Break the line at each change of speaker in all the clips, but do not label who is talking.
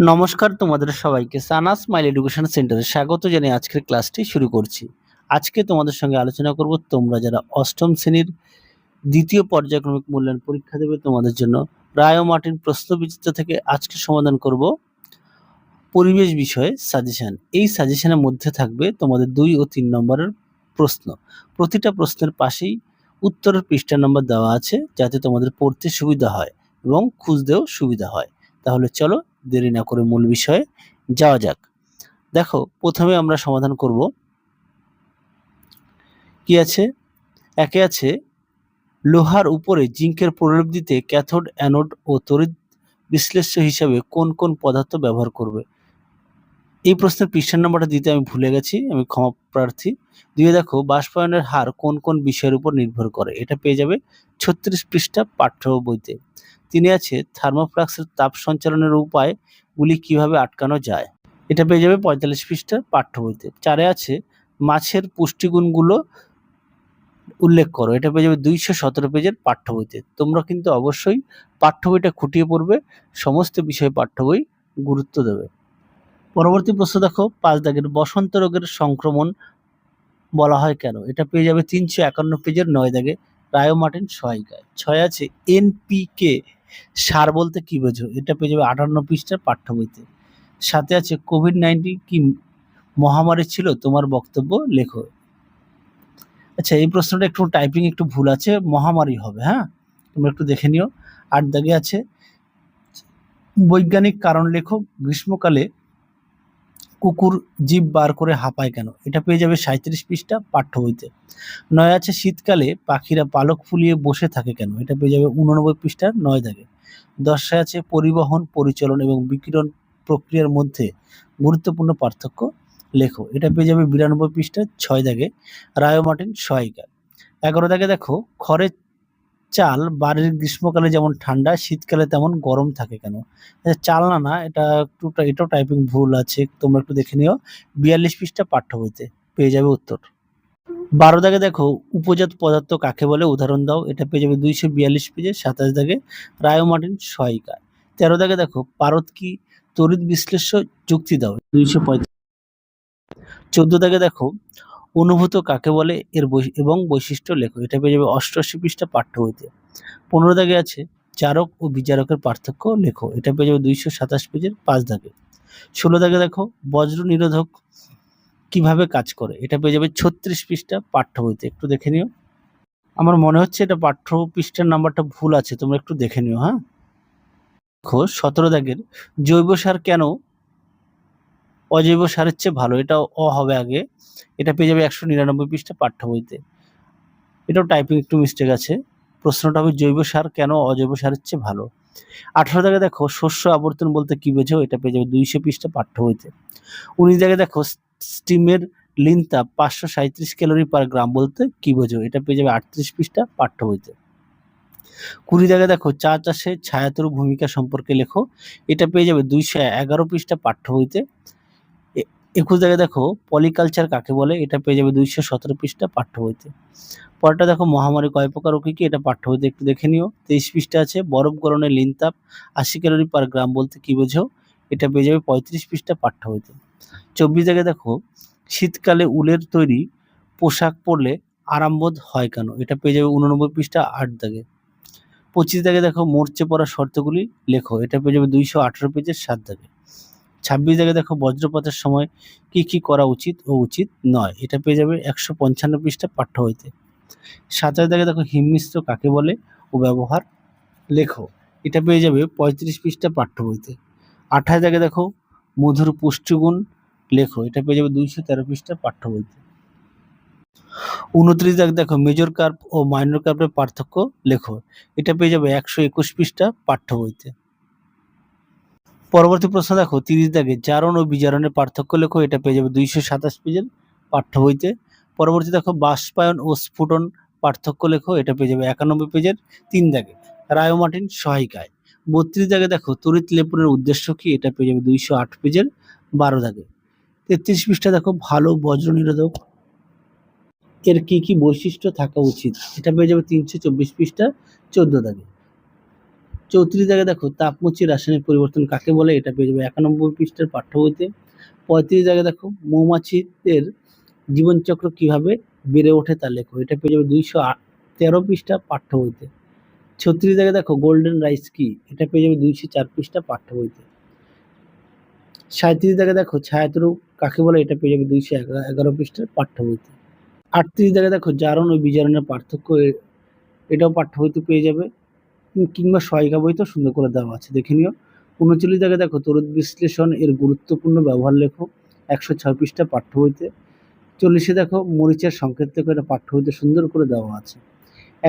নমস্কার তোমাদের সবাইকে সানা স্মাইল এডুকেশন সেন্টারে স্বাগত জানিয়ে আজকের ক্লাসটি শুরু করছি। আজকে তোমাদের সঙ্গে আলোচনা করব তোমরা যারা অষ্টম শ্রেণীর দ্বিতীয় পর্যায়ক্রমিক মূল্যায়ন পরীক্ষা দেবে তোমাদের জন্য রায় ও মার্টিন প্রশ্নবিচিত্র থেকে আজকে সমাধান করব পরিবেশ বিষয়ে সাজেশন। এই সাজেশনের মধ্যে থাকবে তোমাদের 2 ও 3 নম্বরের প্রশ্ন। প্রতিটা প্রশ্নের পাশেই উত্তরের পৃষ্ঠা নম্বর দেওয়া আছে যাতে তোমাদের পড়তে সুবিধা হয় এবং খুঁজতেও সুবিধা হয়। তাহলে চলো দেরি না করে মূল বিষয়ে যাওয়া যাক। দেখো প্রথমে আমরা সমাধান করব কি আছে। একে আছে লোহার উপরে জিঙ্কের প্রলেপ দিতে ক্যাথোড অ্যানোড ও তড়িৎ বিশ্লেষ্য হিসাবে কোন কোন পদার্থ ব্যবহার করবে। এই প্রশ্নের পৃষ্ঠা নাম্বারটা দিতে আমি ভুলে গেছি, আমি ক্ষমা প্রার্থী। দিয়ে দেখো বাষ্পায়নের হার কোন কোন বিষয়ের উপর নির্ভর করে, এটা পেয়ে যাবে 36 পৃষ্ঠা পাঠ্য বইতে। 3 আছে থার্মোফ্লাক্সের তাপ সঞ্চালনের উপায়গুলি কিভাবে আটকানো যায়, এটা পেয়ে যাবে 45 পৃষ্ঠার পাঠ্য বইতে। 4 আছে মাছের পুষ্টিগুণগুলো উল্লেখ করো, এটা পেয়ে যাবে 217 পেজের পাঠ্য বইতে। তোমরা কিন্তু অবশ্যই পাঠ্য বইটা খুঁটিয়ে পড়বে, সমস্ত বিষয়ে পাঠ্য বই গুরুত্ব দেবে। পরবর্তী প্রশ্ন দেখো 5 দাগের বসন্ত রোগের সংক্রমণ বলা হয় কেন, এটা পেয়ে যাবে 351 পেজের 9 দাগে রায় ও মার্টিন সহায়িকায়। 6 আছে এনপিকে সার বলতে কি বোঝো, এটা পেয়ে যাবে 58 পৃষ্ঠার পাঠ্য বইতে। 7 আছে কোভিড-19 কি মহামারী ছিল, তোমার বক্তব্য লেখো। আচ্ছা এই প্রশ্নটা একটু টাইপিং একটু ভুল আছে, মহামারী হবে, হ্যাঁ তোমরা একটু দেখে নিও। 8 দাগে আছে বৈজ্ঞানিক কারণ লেখো, গ্রীষ্মকালে কুকুর জিভ বার করে হাঁপায় কেন, এটা পেয়ে যাবে 37 পৃষ্ঠা পাঠ্য বইতে। 9 আছে শীতকালে পাখিরা পালক ফুলিয়ে বসে থাকে কেন, এটা পেয়ে যাবে 89 পৃষ্ঠার 9 দাগে। 10 আছে পরিবহন পরিচালন এবং বিকিরণ প্রক্রিয়ার মধ্যে গুরুত্বপূর্ণ পার্থক্য লেখো, এটা পেয়ে যাবে 92 পৃষ্ঠার 6 দাগে রায় ও মার্টিন সহায়িকা। 11 দাগে দেখো খড়ের চাল বাড়ির গ্রীষ্মকালে যেমন ঠান্ডা শীতকালে তেমন গরম থাকে কেন। চাল না এটা এটাও টাইপিং ভুল আছে, তোমরা একটু দেখে নিও। 42 পৃষ্ঠা পাঠ্য বইতে পেয়ে যাবে উত্তর। 12 দাগে দেখো উপজাত পদার্থ কাকে বলে উদাহরণ দাও, এটা পেয়ে যাবে 242 পেজে 27 দাগে রায় ও মার্টিন সহায়িকা। 13 দাগে দেখো পারদ কি তড়িৎ বিশ্লেষ্য যুক্তি দাও, 235। 14 দাগে দেখো অনুভূত কাকে বলে এবং বৈশিষ্ট্য লেখো, এটা পেয়ে যাবে 88 পৃষ্ঠা পাঠ্য বইতে। 15 দাগে আছে জারক ও বিজারকের পার্থক্য লেখো, এটা পেয়ে যাবে 227 পেজের 5 দাগে। 16 দাগে দেখো বজ্র নিরোধক কিভাবে কাজ করে, এটা পেয়ে যাবে 36 পৃষ্ঠা পাঠ্য বইতে, একটু দেখে নিও। আমার মনে হচ্ছে এটা পাঠ্য পৃষ্ঠার নাম্বারটা ভুল আছে, তোমরা একটু দেখে নিও। হ্যাঁ দেখো 17 দাগের জৈব সার কেন অজৈব সারের চেয়ে ভালো, এটা হবে আগে, এটা পেয়ে যাবে 199 পৃষ্ঠা পাঠ্য বইতে। এটাও টাইপিং একটু মিস্টেক আছে, প্রশ্নটা হবে জৈব সার কেন অজৈব সারের চেয়ে ভালো। 18 দাগে দেখো শস্য আবর্তন বলতে কি বোঝো, এটা পেয়ে যাবে 200 পৃষ্ঠা পাঠ্য বইতে। 19 দাগে দেখো স্টিমের লিন তাপ 537 ক্যালোরি পার গ্রাম বলতে কি বোঝো, এটা পেয়ে যাবে 38 পৃষ্ঠা পাঠ্য বইতে। 20 দাগে দেখো চা চাষে ছায়াতরু ভূমিকা সম্পর্কে লেখো, এটা পেয়ে যাবে 211 পৃষ্ঠা পাঠ্য বইতে। 21 দাগে দেখো পলিকালচার কাকে বলে, এটা পেয়ে যাবে 217 পৃষ্ঠা পাঠ্য বইতে। পরেরটা দেখো মহামারী কয় প্রকার ও কি কি, এটা পাঠ্য বইতে একটু দেখে নিও। 23 পৃষ্ঠা আছে বরফ গরনে লিন তাপ 80 ক্যালোরি পার গ্রাম বলতে কি বোঝো, এটা পেয়ে যাবে 35 পৃষ্ঠা পাঠ্য বইতে। 24 দাগে দেখো শীতকালে উলের তৈরি পোশাক পরলে আরামবোধ হয় কেন, এটা পেয়ে যাবে 89 পৃষ্ঠা 8 দাগে। 25 দাগে দেখো মরচে পড়া শর্তগুলি লেখো, এটা পেয়ে যাবে 218 পেজের 7 দাগে। 26 দাগে দেখো বজ্রপাতের সময় কি কি করা উচিত ও উচিত নয়, এটা পেয়ে যাবে 155 পৃষ্ঠা পাঠ্য বইতে। 27 দাগে দেখো হিমমিশ্র কাকে বলে ও ব্যবহার লেখো, এটা পেয়ে যাবে 35 পৃষ্ঠা পাঠ্য বইতে। 28 দাগে দেখো মধুর পুষ্টিগুণ লেখো, এটা পেয়ে যাবে 213 পৃষ্ঠা পাঠ্য বইতে। 29 দাগে দেখো মেজর কার্ভ ও মাইনর কার্ভের পার্থক্য লেখো, এটা পেয়ে যাবে 121 পৃষ্ঠা পাঠ্য বইতে। পরবর্তী প্রশ্ন দেখো 30 দাগে জারণ ও বিজারণের পার্থক্য লেখো, এটা পেয়ে যাবে 227 পেজের পাঠ্য বইতে। পরবর্তী দেখো বাষ্পায়ন ও স্ফুটন পার্থক্য লেখো, এটা পেয়ে যাবে 91 পেজের 3 দাগে রায় ও মার্টিন সহায়িকায়। 32 দাগে দেখো তড়িৎ লেপনের উদ্দেশ্য কি, এটা পেয়ে যাবে 208 পেজের 12 দাগে। 33 পৃষ্ঠা দেখো ভালো বজ্র নিরোধক এর কি কি বৈশিষ্ট্য থাকা উচিত, এটা পেয়ে যাবে 324 পৃষ্ঠা 14 দাগে। 34 জায়গায় দেখো তাপমোচী রাসায়নিক পরিবর্তন কাকে বলে, এটা পেয়ে যাবে 91 পৃষ্ঠার পাঠ্য বইতে। 35 জায়গায় দেখো মৌমাছিদের জীবনচক্র কিভাবে বেড়ে ওঠে তা লেখো, এটা পেয়ে যাবে 213 পৃষ্ঠা পাঠ্য বইতে। 36 জায়গায় দেখো গোল্ডেন রাইস কি, এটা পেয়ে যাবে 204 পৃষ্ঠা পাঠ্য বইতে। 37 জায়গায় দেখো ছায়াতরু কাকে বলে, এটা পেয়ে যাবে 211 পৃষ্ঠার পাঠ্য বইতে। 38 জায়গায় দেখো জারণ ও বিজারণের পার্থক্য, এটাও পাঠ্য বইতে পেয়ে যাবে, কিংবা সহায়িকা বইতেও সুন্দর করে দেওয়া আছে, দেখে নিও। 39 জায়গায় দেখো তড়িৎ বিশ্লেষণ এর গুরুত্বপূর্ণ ব্যবহার লেখো, 106 পৃষ্ঠা পাঠ্য বইতে। 40 দেখো মরিচের সংকেত লেখো, এটা পাঠ্য বইতে সুন্দর করে দেওয়া আছে।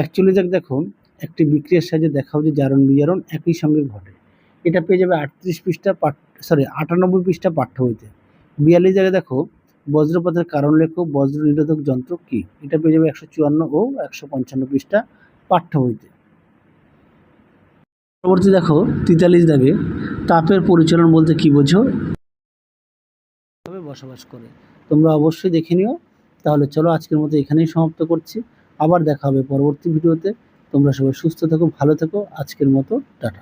41 জায়গায় দেখো একটি বিক্রিয়ার সাহায্যে দেখাও যে জারণ বিজারণ একই সঙ্গে ঘটে, এটা পেয়ে যাবে 38 পৃষ্ঠা 98 পৃষ্ঠা পাঠ্য বইতে। 42 জায়গায় দেখো বজ্রপাতের কারণ লেখো, বজ্র নিরোধক যন্ত্র কি, এটা পেয়ে যাবে 154 ও 155 পৃষ্ঠা পাঠ্য বইতে। পরবর্তী দেখো 43 দাগে তাপের পরিচলন বলতে কি বোঝো, বসবাস করে। তোমরা অবশ্যই দেখে নিও। তাহলে চলো আজকের মতো এখানেই সমাপ্ত করছি, আবার দেখা হবে পরবর্তী ভিডিওতে। তোমরা সবাই সুস্থ থেকো, ভালো থেকো। আজকের মতো টাটা।